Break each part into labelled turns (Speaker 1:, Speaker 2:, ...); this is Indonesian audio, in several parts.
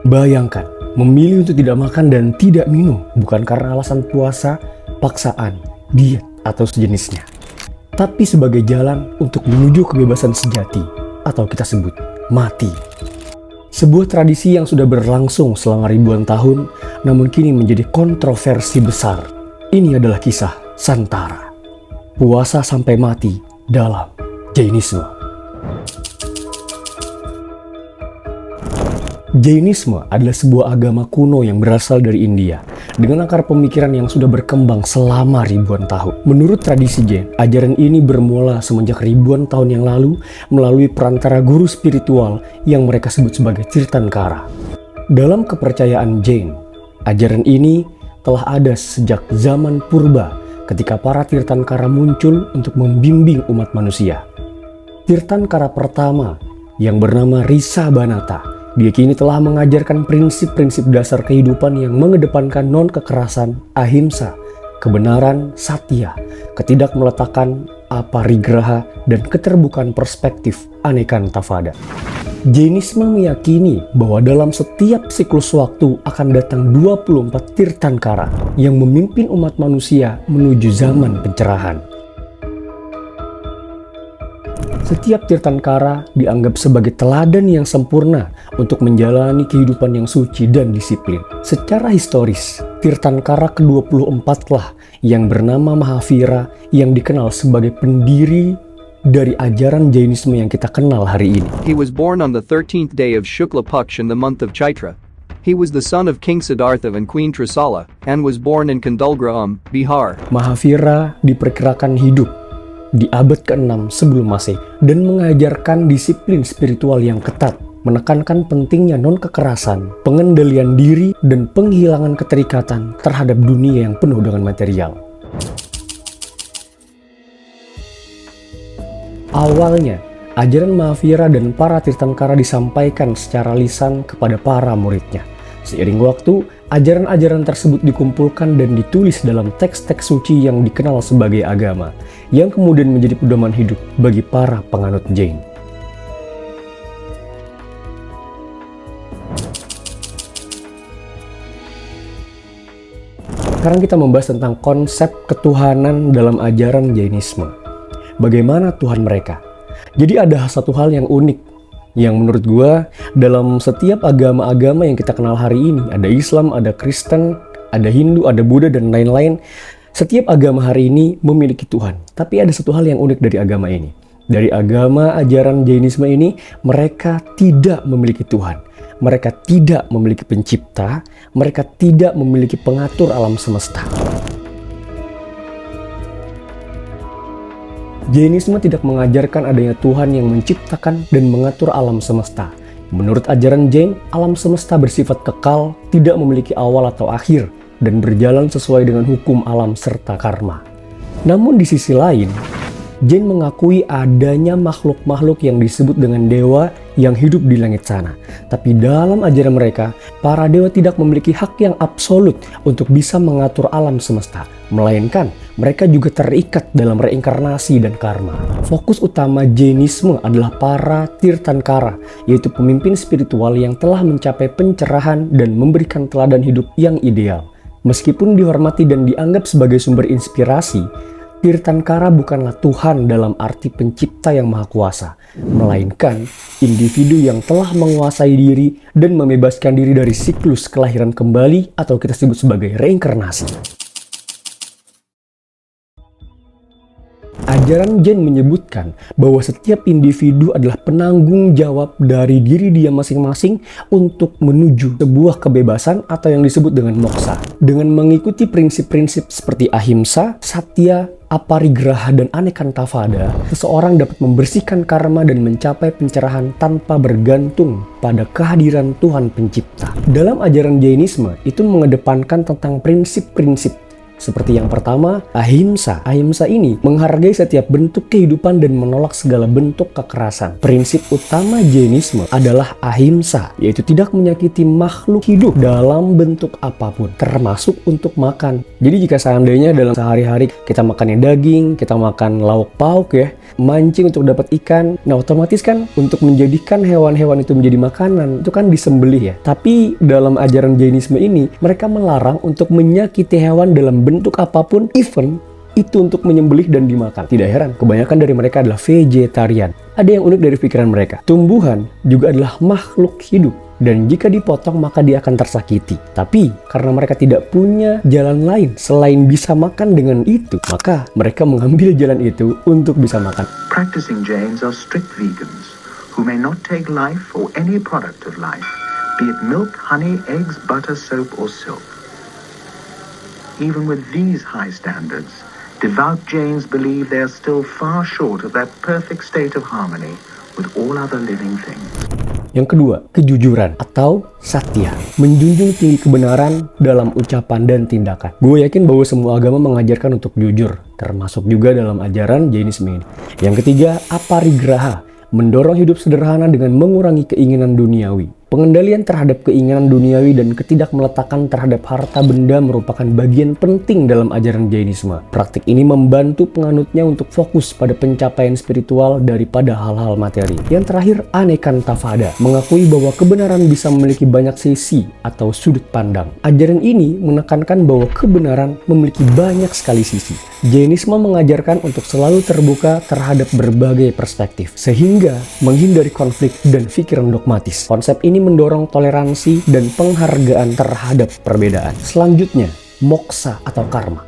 Speaker 1: Bayangkan, memilih untuk tidak makan dan tidak minum bukan karena alasan puasa, paksaan, diet, atau sejenisnya, tapi sebagai jalan untuk menuju kebebasan sejati, atau kita sebut mati. Sebuah tradisi yang sudah berlangsung selama ribuan tahun, namun kini menjadi kontroversi besar. Ini adalah kisah Santara, puasa sampai mati dalam Jainisme. Jainisme adalah sebuah agama kuno yang berasal dari India, dengan akar pemikiran yang sudah berkembang selama ribuan tahun. Menurut tradisi Jain, ajaran ini bermula semenjak ribuan tahun yang lalu melalui perantara guru spiritual yang mereka sebut sebagai Tirthankara. Dalam kepercayaan Jain, ajaran ini telah ada sejak zaman purba ketika para Tirthankara muncul untuk membimbing umat manusia. Tirthankara pertama yang bernama Risabhanata, dia kini telah mengajarkan prinsip-prinsip dasar kehidupan yang mengedepankan non-kekerasan, ahimsa, kebenaran, satya, ketidakmeletakkan, aparigraha, dan keterbukaan perspektif anekantavada. Jainisme meyakini bahwa dalam setiap siklus waktu akan datang 24 Tirthankara yang memimpin umat manusia menuju zaman pencerahan. Setiap Tirthankara dianggap sebagai teladan yang sempurna untuk menjalani kehidupan yang suci dan disiplin. Secara historis, Tirthankara ke-24 lah yang bernama Mahavira yang dikenal sebagai pendiri dari ajaran Jainisme yang kita kenal hari ini.
Speaker 2: He was born on the 13th day of Shukla Paksh in the month of Chaitra. He was the son of King Siddhartha and Queen Trisala and was born in Kandalgra, Bihar.
Speaker 1: Mahavira diperkirakan hidup di abad ke-6 sebelum Masehi dan mengajarkan disiplin spiritual yang ketat, menekankan pentingnya non-kekerasan, pengendalian diri, dan penghilangan keterikatan terhadap dunia yang penuh dengan material. Awalnya, ajaran Mahavira dan para Tirthankara disampaikan secara lisan kepada para muridnya. Seiring waktu, ajaran-ajaran tersebut dikumpulkan dan ditulis dalam teks-teks suci yang dikenal sebagai agama, yang kemudian menjadi pedoman hidup bagi para penganut Jain. Sekarang kita membahas tentang konsep ketuhanan dalam ajaran Jainisme. Bagaimana Tuhan mereka? Jadi ada satu hal yang unik yang menurut gue dalam setiap agama-agama yang kita kenal hari ini, ada Islam, ada Kristen, ada Hindu, ada Buddha, dan lain-lain. Setiap agama hari ini memiliki Tuhan. Tapi ada satu hal yang unik dari agama ini. Dari agama ajaran Jainisme ini, mereka tidak memiliki Tuhan. Mereka tidak memiliki pencipta, mereka tidak memiliki pengatur alam semesta. Jainisme tidak mengajarkan adanya Tuhan yang menciptakan dan mengatur alam semesta. Menurut ajaran Jain, alam semesta bersifat kekal, tidak memiliki awal atau akhir, dan berjalan sesuai dengan hukum alam serta karma. Namun di sisi lain, Jain mengakui adanya makhluk-makhluk yang disebut dengan dewa yang hidup di langit sana. Tapi dalam ajaran mereka, para dewa tidak memiliki hak yang absolut untuk bisa mengatur alam semesta, melainkan mereka juga terikat dalam reinkarnasi dan karma. Fokus utama Jainisme adalah para Tirthankara, yaitu pemimpin spiritual yang telah mencapai pencerahan dan memberikan teladan hidup yang ideal. Meskipun dihormati dan dianggap sebagai sumber inspirasi, Tirthankara bukanlah Tuhan dalam arti pencipta yang maha kuasa, melainkan individu yang telah menguasai diri dan membebaskan diri dari siklus kelahiran kembali atau kita sebut sebagai reinkarnasi. Ajaran Jain menyebutkan bahwa setiap individu adalah penanggung jawab dari diri dia masing-masing untuk menuju sebuah kebebasan atau yang disebut dengan moksha. Dengan mengikuti prinsip-prinsip seperti ahimsa, satya, aparigraha, dan anekantavada, seseorang dapat membersihkan karma dan mencapai pencerahan tanpa bergantung pada kehadiran Tuhan pencipta. Dalam ajaran Jainisme, itu mengedepankan tentang prinsip-prinsip Seperti yang pertama, ahimsa. Ahimsa ini menghargai setiap bentuk kehidupan dan menolak segala bentuk kekerasan. Prinsip utama Jainisme adalah ahimsa, yaitu tidak menyakiti makhluk hidup dalam bentuk apapun, termasuk untuk makan. Jadi jika seandainya dalam sehari-hari kita makannya daging, kita makan lauk pauk ya, mancing untuk dapat ikan, nah otomatis kan untuk menjadikan hewan-hewan itu menjadi makanan, itu kan disembelih ya. Tapi dalam ajaran Jainisme ini, mereka melarang untuk menyakiti hewan dalam bentuk apapun, even itu untuk menyembelih dan dimakan. Tidak heran, kebanyakan dari mereka adalah vegetarian. Ada yang unik dari pikiran mereka. Tumbuhan juga adalah makhluk hidup, dan jika dipotong maka dia akan tersakiti. Tapi karena mereka tidak punya jalan lain selain bisa makan dengan itu, maka mereka mengambil jalan itu untuk bisa makan.
Speaker 3: Practicing Jains are strict vegans who may not take life or any product of life, be it milk, honey, eggs, butter, soap, or silk. Even with these high standards, devout Jains believe they are still far short of that perfect state of harmony with all other living things.
Speaker 1: Yang kedua, kejujuran atau satya. Menjunjung tinggi kebenaran dalam ucapan dan tindakan. Gue yakin bahwa semua agama mengajarkan untuk jujur, termasuk juga dalam ajaran Jainisme ini. Yang ketiga, aparigraha. Mendorong hidup sederhana dengan mengurangi keinginan duniawi. Pengendalian terhadap keinginan duniawi dan ketidakmeletakkan terhadap harta benda merupakan bagian penting dalam ajaran Jainisme. Praktik ini membantu penganutnya untuk fokus pada pencapaian spiritual daripada hal-hal materi. Yang terakhir, anekantavada, mengakui bahwa kebenaran bisa memiliki banyak sisi atau sudut pandang. Ajaran ini menekankan bahwa kebenaran memiliki banyak sekali sisi. Jainisme mengajarkan untuk selalu terbuka terhadap berbagai perspektif, sehingga menghindari konflik dan pikiran dogmatis. Konsep ini mendorong toleransi dan penghargaan terhadap perbedaan. Selanjutnya, moksha atau karma.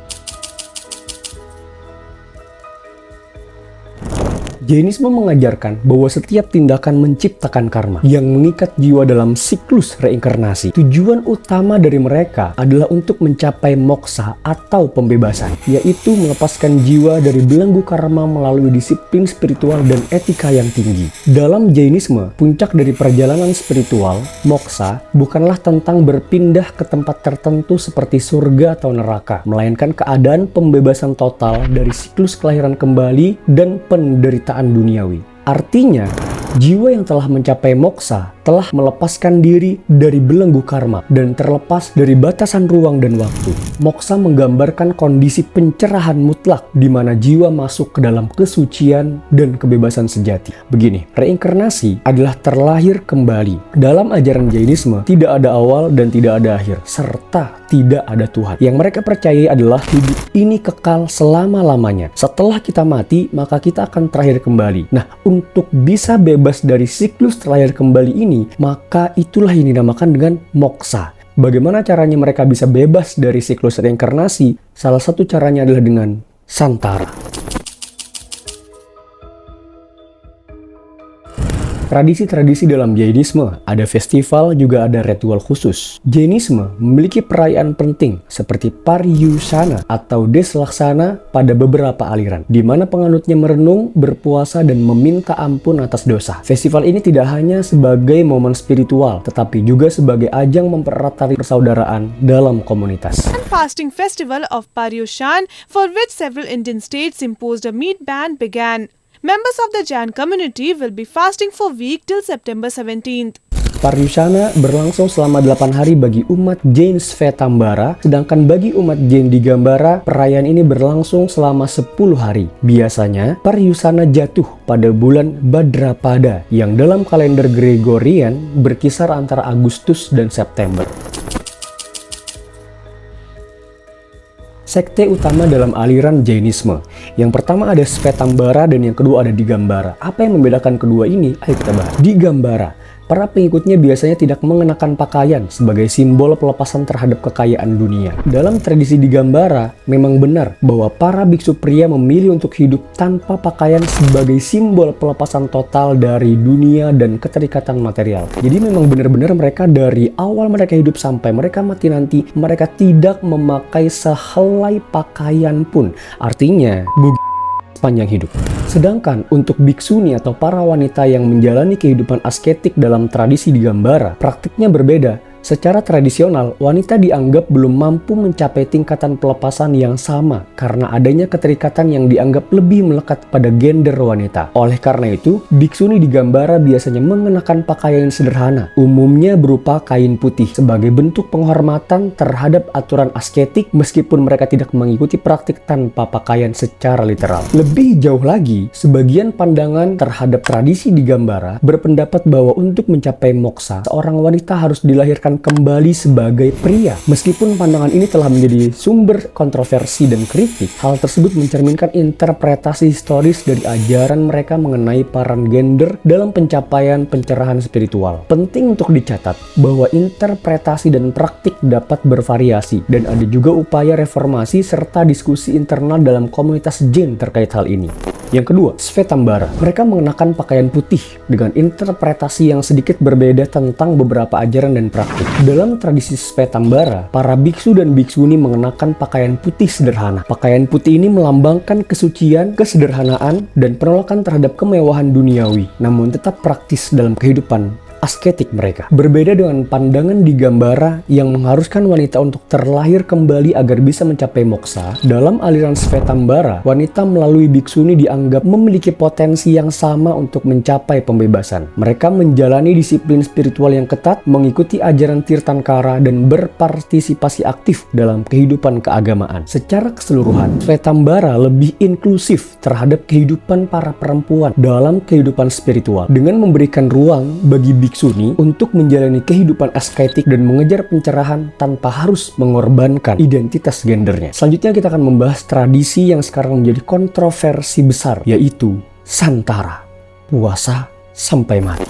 Speaker 1: Jainisme mengajarkan bahwa setiap tindakan menciptakan karma yang mengikat jiwa dalam siklus reinkarnasi. Tujuan utama dari mereka adalah untuk mencapai moksha atau pembebasan, yaitu melepaskan jiwa dari belenggu karma melalui disiplin spiritual dan etika yang tinggi. Dalam Jainisme, puncak dari perjalanan spiritual, moksha, bukanlah tentang berpindah ke tempat tertentu seperti surga atau neraka, melainkan keadaan pembebasan total dari siklus kelahiran kembali dan penderitaan duniawi. Artinya, jiwa yang telah mencapai moksha telah melepaskan diri dari belenggu karma dan terlepas dari batasan ruang dan waktu. Moksha menggambarkan kondisi pencerahan mutlak di mana jiwa masuk ke dalam kesucian dan kebebasan sejati. Begini, reinkarnasi adalah terlahir kembali. Dalam ajaran Jainisme, tidak ada awal dan tidak ada akhir, serta tidak ada Tuhan. Yang mereka percayai adalah hidup ini kekal selama-lamanya. Setelah kita mati, maka kita akan terakhir kembali. Nah, untuk bisa bebas dari siklus terlahir kembali ini, maka itulah yang dinamakan dengan moksha. Bagaimana caranya mereka bisa bebas dari siklus reinkarnasi? Salah satu caranya adalah dengan santara. Tradisi-tradisi dalam Jainisme, ada festival, juga ada ritual khusus. Jainisme memiliki perayaan penting seperti Paryusana atau Deslaksana pada beberapa aliran, di mana penganutnya merenung, berpuasa, dan meminta ampun atas dosa. Festival ini tidak hanya sebagai momen spiritual, tetapi juga sebagai ajang mempererat tali persaudaraan dalam komunitas.
Speaker 4: Fasting festival of Paryushan, for which several Indian states imposed a meat ban, began. Members of the Jain community will be fasting for a week till September 17th.
Speaker 1: Paryusana berlangsung selama 8 hari bagi umat Jain Svetambara, sedangkan bagi umat Jain di Gambara, perayaan ini berlangsung selama 10 hari. Biasanya, Paryusana jatuh pada bulan Bhadrapada, yang dalam kalender Gregorian berkisar antara Agustus dan September. Sekte utama dalam aliran Jainisme. Yang pertama ada Svetambara dan yang kedua ada Digambara. Apa yang membedakan kedua ini? Ayo kita bahas. Digambara, para pengikutnya biasanya tidak mengenakan pakaian sebagai simbol pelepasan terhadap kekayaan dunia. Dalam tradisi Digambara, memang benar bahwa para biksu pria memilih untuk hidup tanpa pakaian sebagai simbol pelepasan total dari dunia dan keterikatan material. Jadi memang benar-benar mereka dari awal mereka hidup sampai mereka mati nanti, mereka tidak memakai sehelai pakaian pun. Artinya, sepanjang hidup. Sedangkan untuk biksuni atau para wanita yang menjalani kehidupan asketik dalam tradisi Digambara, praktiknya berbeda. Secara tradisional, wanita dianggap belum mampu mencapai tingkatan pelepasan yang sama karena adanya keterikatan yang dianggap lebih melekat pada gender wanita. Oleh karena itu, biksuni di Gambara biasanya mengenakan pakaian sederhana, umumnya berupa kain putih, sebagai bentuk penghormatan terhadap aturan asketik meskipun mereka tidak mengikuti praktik tanpa pakaian secara literal. Lebih jauh lagi, sebagian pandangan terhadap tradisi di Gambara berpendapat bahwa untuk mencapai moksa, seorang wanita harus dilahirkan kembali sebagai pria. Meskipun pandangan ini telah menjadi sumber kontroversi dan kritik, hal tersebut mencerminkan interpretasi historis dari ajaran mereka mengenai peran gender dalam pencapaian pencerahan spiritual. Penting untuk dicatat bahwa interpretasi dan praktik dapat bervariasi, dan ada juga upaya reformasi serta diskusi internal dalam komunitas Jain terkait hal ini. Yang kedua, Shvetambara. Mereka mengenakan pakaian putih dengan interpretasi yang sedikit berbeda tentang beberapa ajaran dan praktik. Dalam tradisi Shvetambara, para biksu dan biksuni mengenakan pakaian putih sederhana. Pakaian putih ini melambangkan kesucian, kesederhanaan, dan penolakan terhadap kemewahan duniawi, namun tetap praktis dalam kehidupan asketik mereka. Berbeda dengan pandangan di Gambara yang mengharuskan wanita untuk terlahir kembali agar bisa mencapai moksa, dalam aliran Shvetambara, wanita melalui biksuni dianggap memiliki potensi yang sama untuk mencapai pembebasan. Mereka menjalani disiplin spiritual yang ketat, mengikuti ajaran Tirthankara, dan berpartisipasi aktif dalam kehidupan keagamaan. Secara keseluruhan, Shvetambara lebih inklusif terhadap kehidupan para perempuan dalam kehidupan spiritual, dengan memberikan ruang bagi biksuni untuk menjalani kehidupan asketik dan mengejar pencerahan tanpa harus mengorbankan identitas gendernya. Selanjutnya kita akan membahas tradisi yang sekarang menjadi kontroversi besar, yaitu Santara, puasa sampai mati.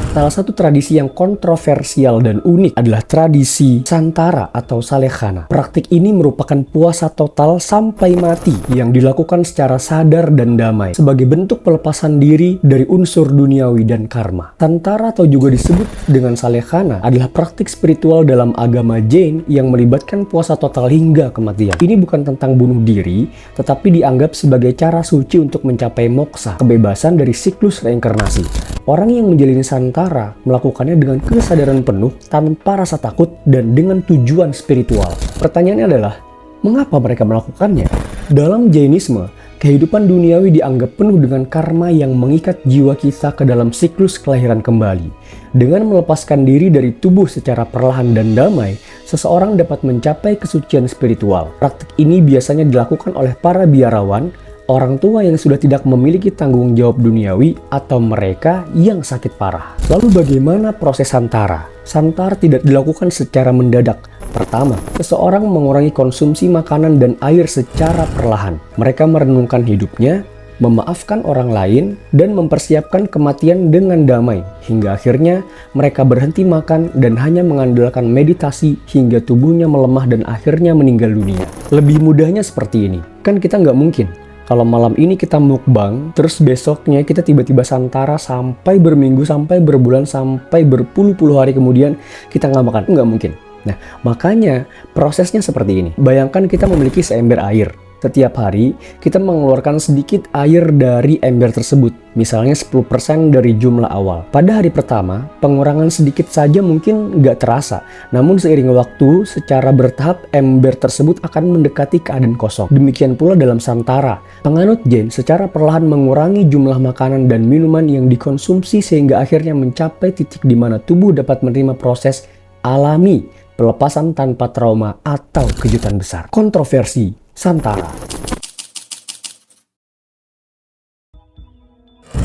Speaker 1: Salah satu tradisi yang kontroversial dan unik adalah tradisi Santara atau Salekhana. Praktik ini merupakan puasa total sampai mati yang dilakukan secara sadar dan damai sebagai bentuk pelepasan diri dari unsur duniawi dan karma. Santara atau juga disebut dengan Salekhana adalah praktik spiritual dalam agama Jain yang melibatkan puasa total hingga kematian. Ini bukan tentang bunuh diri, tetapi dianggap sebagai cara suci untuk mencapai moksa, kebebasan dari siklus reinkarnasi. Orang yang menjalani Santara melakukannya dengan kesadaran penuh, tanpa rasa takut, dan dengan tujuan spiritual. Pertanyaannya adalah, mengapa mereka melakukannya? Dalam Jainisme, kehidupan duniawi dianggap penuh dengan karma yang mengikat jiwa kita ke dalam siklus kelahiran kembali. Dengan melepaskan diri dari tubuh secara perlahan dan damai, seseorang dapat mencapai kesucian spiritual. Praktik ini biasanya dilakukan oleh para biarawan, orang tua yang sudah tidak memiliki tanggung jawab duniawi, atau mereka yang sakit parah. Lalu bagaimana proses Santara? Santara tidak dilakukan secara mendadak. Pertama, seseorang mengurangi konsumsi makanan dan air secara perlahan. Mereka merenungkan hidupnya, memaafkan orang lain, dan mempersiapkan kematian dengan damai. Hingga akhirnya mereka berhenti makan dan hanya mengandalkan meditasi hingga tubuhnya melemah dan akhirnya meninggal dunia. Lebih mudahnya seperti ini. Kan kita nggak mungkin kalau malam ini kita mukbang, terus besoknya kita tiba-tiba Santara sampai berminggu, sampai berbulan, sampai berpuluh-puluh hari kemudian kita nggak makan. Nggak mungkin. Nah, makanya prosesnya seperti ini. Bayangkan kita memiliki seember air. Setiap hari, kita mengeluarkan sedikit air dari ember tersebut, misalnya 10% dari jumlah awal. Pada hari pertama, pengurangan sedikit saja mungkin nggak terasa, namun seiring waktu, secara bertahap, ember tersebut akan mendekati keadaan kosong. Demikian pula dalam Santara. Penganut Jain secara perlahan mengurangi jumlah makanan dan minuman yang dikonsumsi sehingga akhirnya mencapai titik di mana tubuh dapat menerima proses alami, pelepasan tanpa trauma atau kejutan besar. Kontroversi Santara.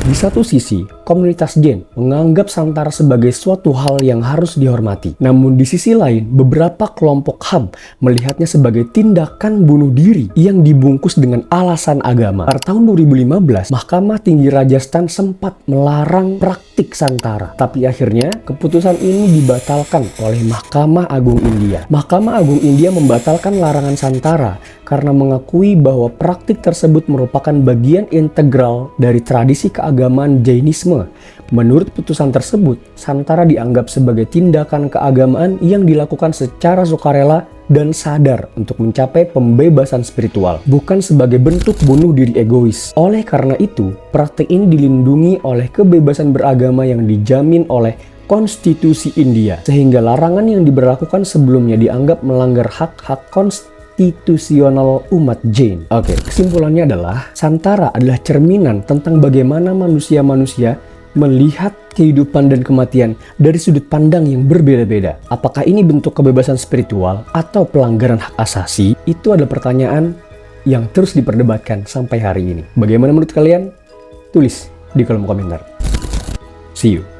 Speaker 1: Di satu sisi, komunitas Jain menganggap Santara sebagai suatu hal yang harus dihormati. Namun di sisi lain, beberapa kelompok HAM melihatnya sebagai tindakan bunuh diri yang dibungkus dengan alasan agama. Pada tahun 2015, Mahkamah Tinggi Rajasthan sempat melarang praktik Santara. Tapi akhirnya, keputusan ini dibatalkan oleh Mahkamah Agung India. Mahkamah Agung India membatalkan larangan Santara karena mengakui bahwa praktik tersebut merupakan bagian integral dari tradisi keagamaan Jainisme. Menurut putusan tersebut, Santara dianggap sebagai tindakan keagamaan yang dilakukan secara sukarela dan sadar untuk mencapai pembebasan spiritual, bukan sebagai bentuk bunuh diri egois. Oleh karena itu, praktik ini dilindungi oleh kebebasan beragama yang dijamin oleh Konstitusi India, sehingga larangan yang diberlakukan sebelumnya dianggap melanggar hak-hak konstitusional umat Jain. Oke, kesimpulannya adalah Santara adalah cerminan tentang bagaimana manusia-manusia melihat kehidupan dan kematian dari sudut pandang yang berbeda-beda. Apakah ini bentuk kebebasan spiritual atau pelanggaran hak asasi? Itu adalah pertanyaan yang terus diperdebatkan sampai hari ini. Bagaimana menurut kalian? Tulis di kolom komentar. See you.